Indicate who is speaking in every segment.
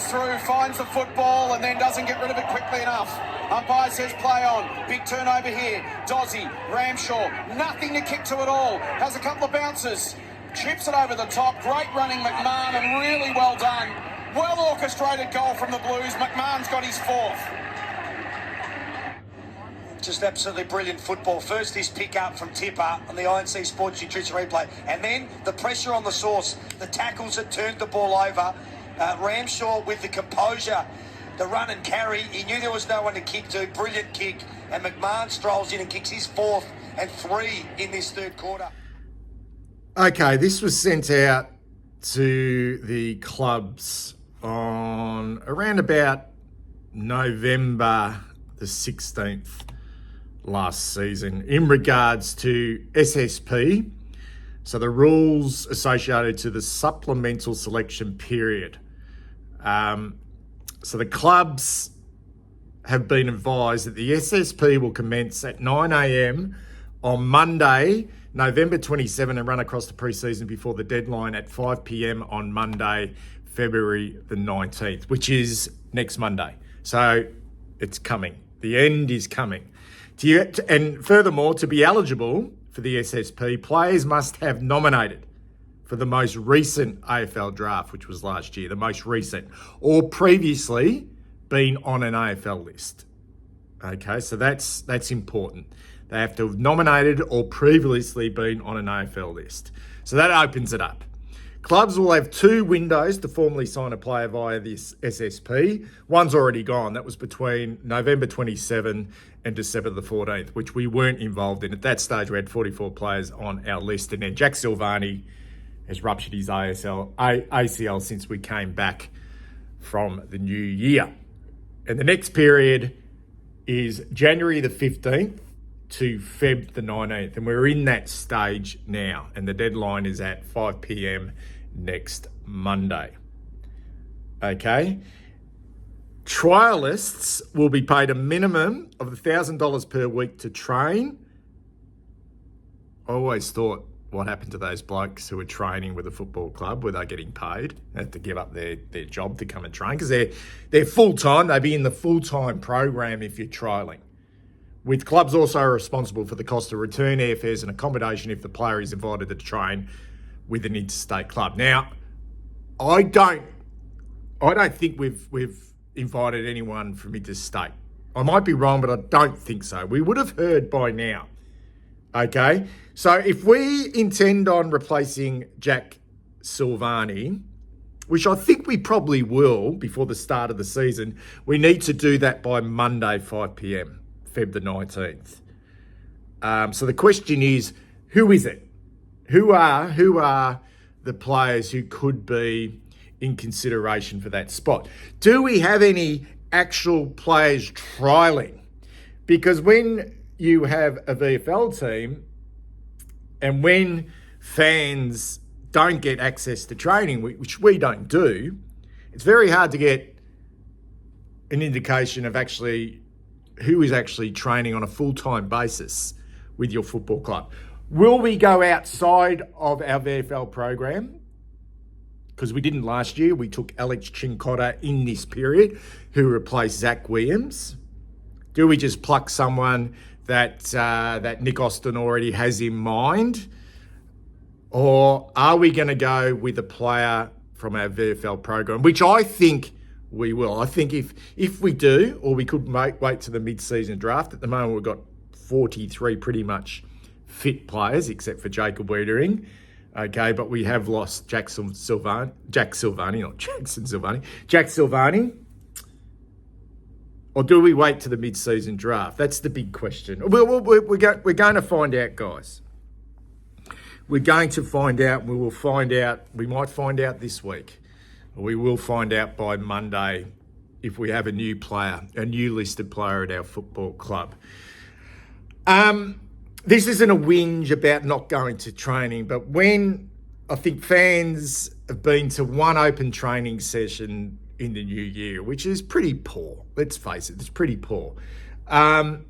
Speaker 1: Comes through, finds the football and then doesn't get rid of it quickly enough. Umpire says play on. Big turnover here. Dozzy, Ramshaw, nothing to kick to at all. Has a couple of bounces. Chips it over the top. Great running McMahon and really well done. Well orchestrated goal from the Blues. McMahon's got his fourth.
Speaker 2: Just absolutely brilliant football. First, this pick up from Tipper on the INC Sports Nutrition replay. And then the pressure on the source. The tackles that turned the ball over. Ramshaw with the composure, the run and carry. He knew there was no one to kick to. Brilliant kick. And McMahon strolls in and kicks his fourth and 3 in this third quarter.
Speaker 3: Okay, this was sent out to the clubs on around about November the 16th last season in regards to SSP, so the rules associated to the supplemental selection period. So the clubs have been advised that the SSP will commence at 9 a.m. on Monday, November 27, and run across the pre-season before the deadline at 5 p.m. on Monday, February the 19th, which is next Monday. So it's coming. The end is coming. And furthermore, to be eligible for the SSP, players must have nominated for the most recent AFL draft, which was last year, the most recent, or previously been on an AFL list. Okay, so that's important. They have to have nominated or previously been on an AFL list. So that opens it up. Clubs will have 2 windows to formally sign a player via this SSP. One's already gone. That was between November 27 and December the 14th, which we weren't involved in. At that stage, we had 44 players on our list. And then Jack Silvagni has ruptured his ACL since we came back from the new year. And the next period is January the 15th to Feb the 19th. And we're in that stage now. And the deadline is at 5 p.m. next Monday. Okay. Trialists will be paid a minimum of $1,000 per week to train. I always thought, what happened to those blokes who were training with a football club? Were they getting paid? They had to give up their job to come and train because they're full-time. They'd be in the full-time program if you're trialling. With clubs also responsible for the cost of return airfares and accommodation if the player is invited to train with an interstate club. Now, I don't think we've invited anyone from interstate. I might be wrong, but I don't think so. We would have heard by now. Okay, so if we intend on replacing Jack Silvagni, which I think we probably will before the start of the season, we need to do that by Monday, 5 p.m, Feb the 19th. So the question is, who is it? Who are the players who could be in consideration for that spot? Do we have any actual players trialling? Because when you have a VFL team and when fans don't get access to training, which we don't do, it's very hard to get an indication of actually who is actually training on a full-time basis with your football club. Will we go outside of our VFL program? Because we didn't last year. We took Alex Chincotta in this period, who replaced Zach Williams. Do we just pluck someone that Nick Austin already has in mind? Or are we going to go with a player from our VFL program, which I think we will. I think if we do, or we could wait to the mid-season draft. At the moment, we've got 43 pretty much fit players, except for Jacob Wiedering. Okay, but we have lost Jack Silvagni. Or do we wait to the mid-season draft? That's the big question. We're going to find out, guys. We're going to find out. We will find out. We might find out this week. We will find out by Monday if we have a new player, a new listed player at our football club. This isn't a whinge about not going to training, but when I think fans have been to one open training session in the new year, which is pretty poor. Let's face it, it's pretty poor. And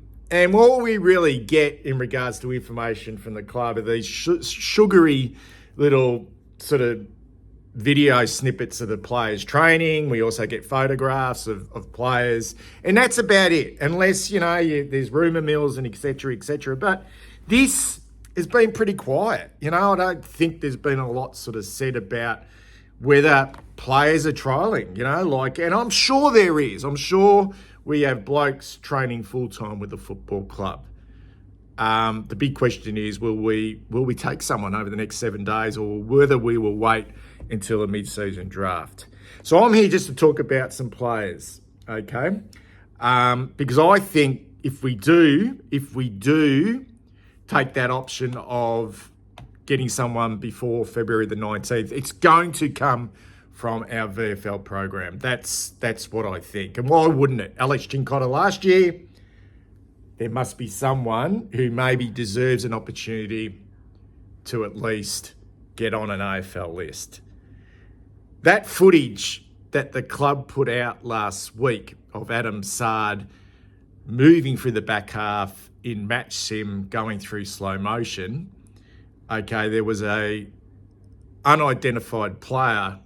Speaker 3: all we really get in regards to information from the club are these sugary little sort of video snippets of the players training. We also get photographs of players, and that's about it. Unless, there's rumour mills and et cetera, but this has been pretty quiet. I don't think there's been a lot sort of said about whether players are trialling, and I'm sure there is. I'm sure we have blokes training full-time with the football club. The big question is, will we take someone over the next 7 days, or whether we will wait until a mid-season draft? So I'm here just to talk about some players, okay? Because I think if we do take that option of getting someone before February the 19th, it's going to come from our VFL program. That's what I think. And why wouldn't it? Alex Chincotta last year, there must be someone who maybe deserves an opportunity to at least get on an AFL list. That footage that the club put out last week of Adam Sard moving through the back half in match sim, going through slow motion, okay, there was a unidentified player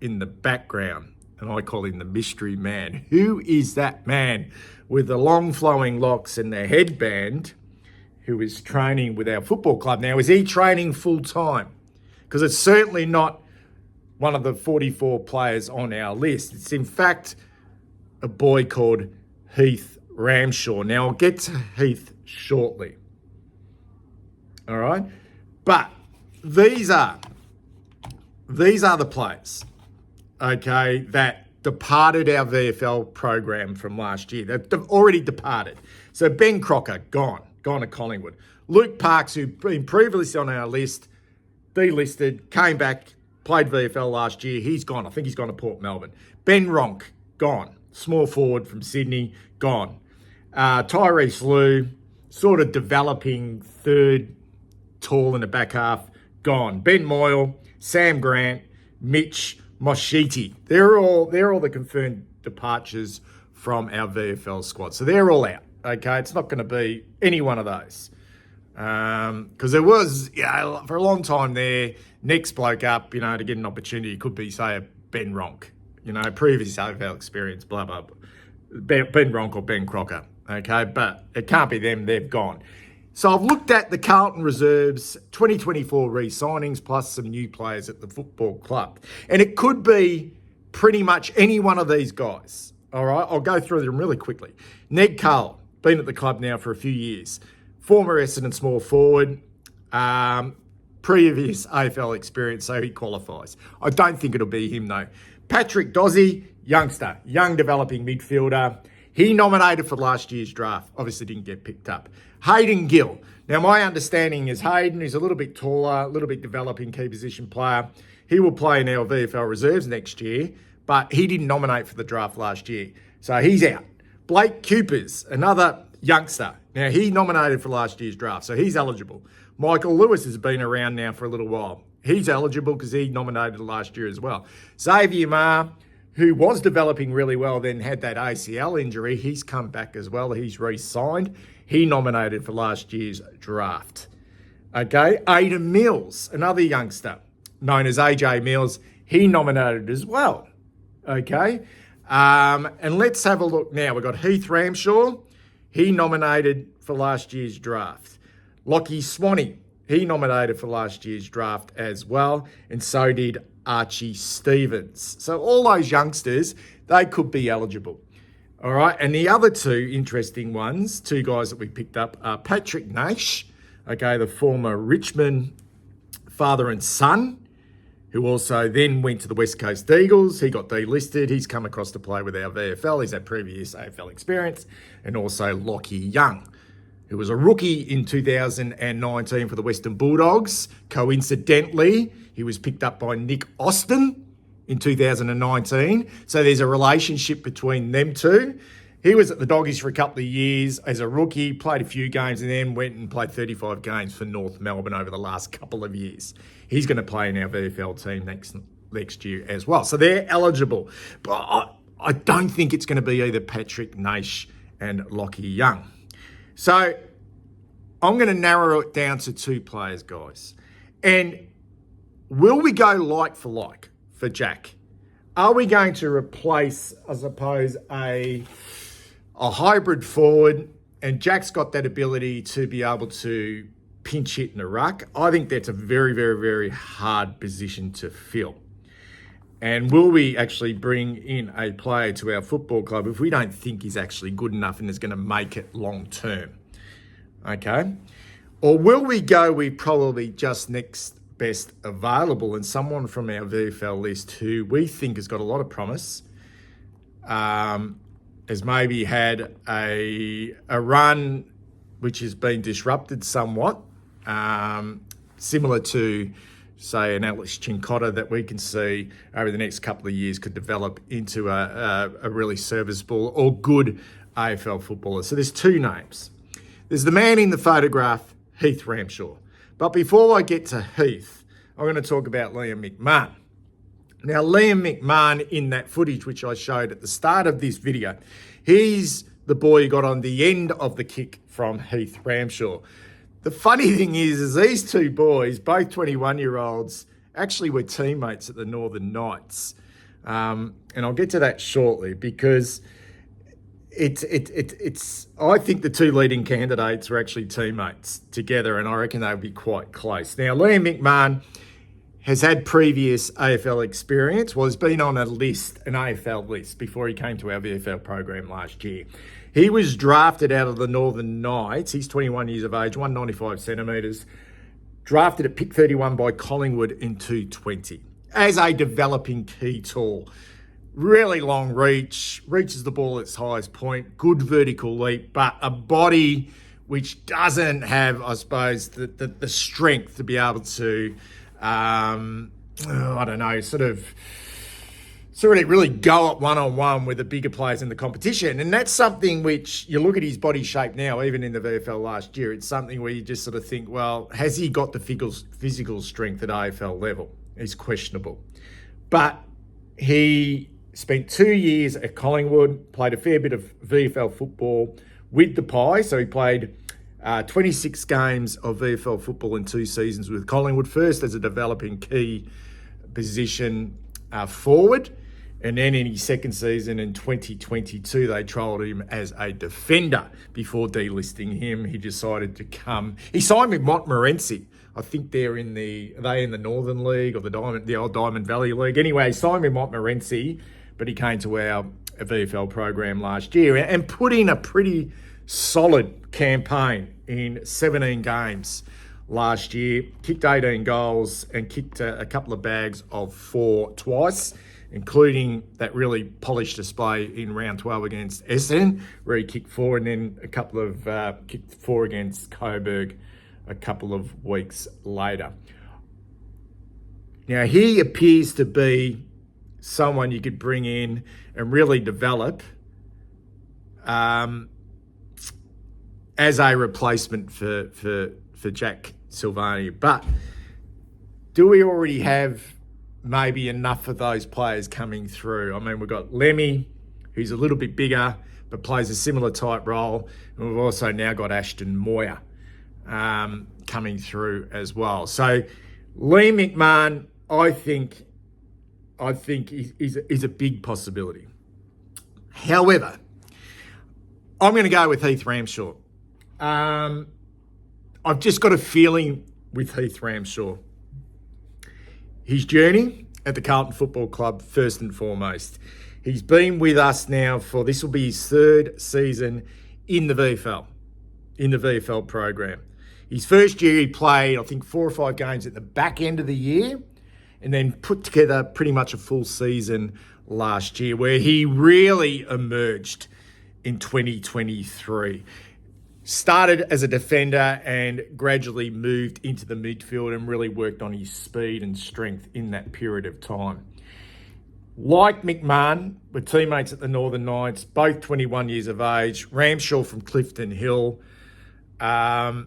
Speaker 3: in the background, and I call him the mystery man. Who is that man with the long flowing locks and the headband who is training with our football club? Now, is he training full time? Because it's certainly not one of the 44 players on our list. It's in fact a boy called Heath Ramshaw. Now, I'll get to Heath shortly. All right? But these are the players, okay, that departed our VFL program from last year. They've already departed. So Ben Crocker, gone to Collingwood. Luke Parks, who'd been previously on our list, delisted, came back, played VFL last year. He's gone. I think he's gone to Port Melbourne. Ben Ronk, gone. Small forward from Sydney, gone. Tyrese Lou, sort of developing third tall in the back half, gone. Ben Moyle, Sam Grant, Mitch Moshiti. They're all the confirmed departures from our VFL squad. So they're all out. Okay, it's not going to be any one of those. Because there was, for a long time there, next bloke up, to get an opportunity could be, say, a Ben Ronk. Previous AFL experience, blah, blah, blah. Ben Ronk or Ben Crocker. Okay, but it can't be them. They've gone. So I've looked at the Carlton reserves 2024 re-signings plus some new players at the football club. And it could be pretty much any one of these guys. All right, I'll go through them really quickly. Ned Carl, been at the club now for a few years. Former Essendon small forward. Previous AFL experience, so he qualifies. I don't think it'll be him, though. Patrick Dozzi, youngster, young developing midfielder. He nominated for last year's draft. Obviously didn't get picked up. Hayden Gill. Now, my understanding is Hayden, who's a little bit taller, a little bit developing key position player. He will play in our VFL reserves next year, but he didn't nominate for the draft last year. So he's out. Blake Cupers, another youngster. Now, he nominated for last year's draft, so he's eligible. Michael Lewis has been around now for a little while. He's eligible because he nominated last year as well. Xavier Marr, who was developing really well, then had that ACL injury. He's come back as well. He's re-signed. He nominated for last year's draft. Okay, Aidan Mills, another youngster known as AJ Mills. He nominated as well. Okay, and let's have a look now. We've got Heath Ramshaw. He nominated for last year's draft. Lockie Swanee, he nominated for last year's draft as well. And so did Archie Stevens. So all those youngsters, they could be eligible. All right, and the other two interesting ones, two guys that we picked up, are Patrick Nash, okay, the former Richmond father and son, who also then went to the West Coast Eagles. He got delisted. He's come across to play with our VFL. He's had previous AFL experience. And also Lockie Young, who was a rookie in 2019 for the Western Bulldogs. Coincidentally, he was picked up by Nick Austin in 2019. So there's a relationship between them two. He was at the Doggies for a couple of years as a rookie, played a few games, and then went and played 35 games for North Melbourne over the last couple of years. He's going to play in our VFL team next year as well. So they're eligible. But I don't think it's going to be either Patrick Nash and Lockie Young. So I'm going to narrow it down to two players, guys. And will we go like for like for Jack. Are we going to replace, I suppose, a hybrid forward, and Jack's got that ability to be able to pinch hit in the ruck? I think that's a very, very, very hard position to fill. And will we actually bring in a player to our football club if we don't think he's actually good enough and is going to make it long term? Okay? Or will we go with probably just next best available and someone from our VFL list who we think has got a lot of promise, has maybe had a run which has been disrupted somewhat, similar to, say, an Alex Chincotta that we can see over the next couple of years could develop into a really serviceable or good AFL footballer. So there's two names. There's the man in the photograph, Heath Ramshaw. But before I get to Heath, I'm going to talk about Liam McMahon. Now, Liam McMahon, in that footage which I showed at the start of this video, he's the boy who got on the end of the kick from Heath Ramshaw. The funny thing is these two boys, both 21-year-olds, actually were teammates at the Northern Knights. And I'll get to that shortly because it's. I think the two leading candidates were actually teammates together, and I reckon they would be quite close. Now, Liam McMahon has had previous AFL experience, he's been on an AFL list, before he came to our VFL program last year. He was drafted out of the Northern Knights. He's 21 years of age, 195 centimetres, drafted at pick 31 by Collingwood in 2020 as a developing key tall. Really long reach, reaches the ball at its highest point, good vertical leap, but a body which doesn't have, I suppose, the strength to be able to, really go at one-on-one with the bigger players in the competition. And that's something which, you look at his body shape now, even in the VFL last year, it's something where you just sort of think, well, has he got the physical strength at AFL level? It's questionable. But he spent 2 years at Collingwood, played a fair bit of VFL football with the Pies. So he played 26 games of VFL football in 2 seasons with Collingwood, first as a developing key position forward, and then in his second season in 2022, they trialled him as a defender before delisting him. He decided to come. He signed with Montmorency. I think are they in the Northern League or the old Diamond Valley League? Anyway, he signed with Montmorency, but he came to our VFL program last year and put in a pretty solid campaign in 17 games last year, kicked 18 goals and kicked a couple of bags of 4 twice, including that really polished display in round 12 against Essendon, where he kicked 4, and then a couple of kicked 4 against Coburg a couple of weeks later. Now, he appears to be someone you could bring in and really develop as a replacement for Jack Silvagni. But do we already have maybe enough of those players coming through? I mean, we've got Lemmy, who's a little bit bigger, but plays a similar type role. And we've also now got Ashton Moyer coming through as well. So Liam McMahon, I think is a big possibility. However, I'm going to go with Heath Ramshaw. I've just got a feeling with Heath Ramshaw. His journey at the Carlton Football Club, first and foremost. He's been with us now this will be his 3rd season in the VFL program. His first year he played, I think, 4 or 5 games at the back end of the year, and then put together pretty much a full season last year where he really emerged in 2023. Started as a defender and gradually moved into the midfield and really worked on his speed and strength in that period of time. Like McMahon, were teammates at the Northern Knights, both 21 years of age. Ramshaw from Clifton Hill. And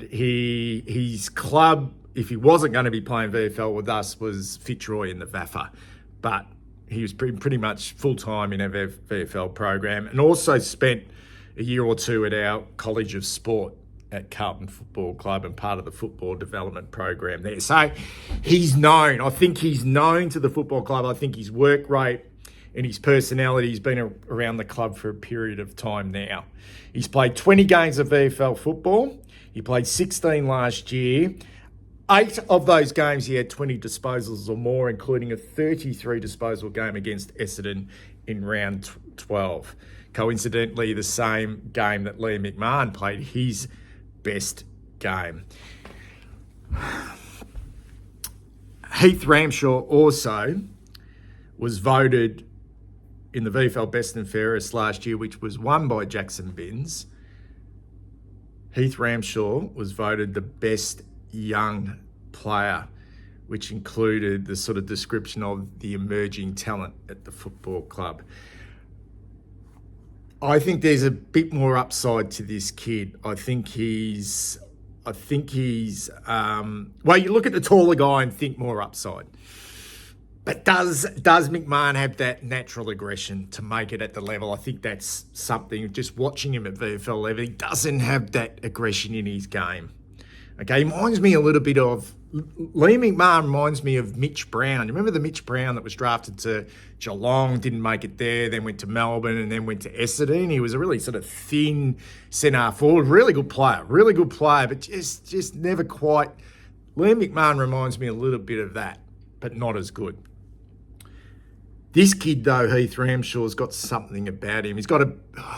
Speaker 3: his club, if he wasn't going to be playing VFL with us, was Fitzroy in the VAFA. But he was pretty much full-time in our VFL program, and also spent a year or 2 at our College of Sport at Carlton Football Club and part of the football development program there. So he's known. I think he's known to the football club. I think his work rate and his personality has been around the club for a period of time now. He's played 20 games of VFL football. He played 16 last year. 8 of those games he had 20 disposals or more, including a 33 disposal game against Essendon in round 12. Coincidentally, the same game that Liam McMahon played his best game. Heath Ramshaw also was voted in the VFL Best and Fairest last year, which was won by Jackson Binns. Heath Ramshaw was voted the best young player, which included the sort of description of the emerging talent at the football club. I think there's a bit more upside to this kid. I think he's well, you look at the taller guy and think more upside. But does McMahon have that natural aggression to make it at the level? I think that's something, just watching him at VFL level, he doesn't have that aggression in his game. Okay, he reminds me a little bit of, Liam McMahon reminds me of Mitch Brown. You remember the Mitch Brown that was drafted to Geelong, didn't make it there, then went to Melbourne and then went to Essendon? He was a really sort of thin centre forward, really good player, but just never quite. Liam McMahon reminds me a little bit of that, but not as good. This kid, though, Heath Ramshaw's got something about him. He's got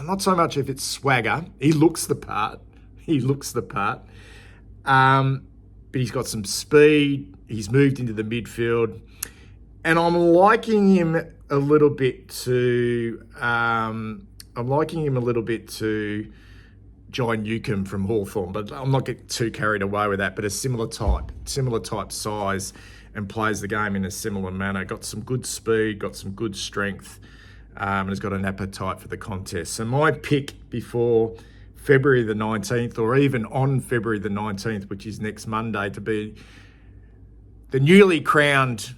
Speaker 3: not so much if it's swagger. He looks the part. But he's got some speed. He's moved into the midfield. And I'm liking him a little bit to John Newcomb from Hawthorn, but I'm not getting too carried away with that. But a similar type size, and plays the game in a similar manner. Got some good speed, got some good strength, and has got an appetite for the contest. So my pick before February the 19th, or even on February the 19th, which is next Monday, to be the newly crowned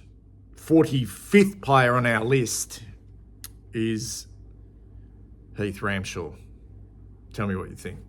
Speaker 3: 45th player on our list, is Heath Ramshaw. Tell me what you think.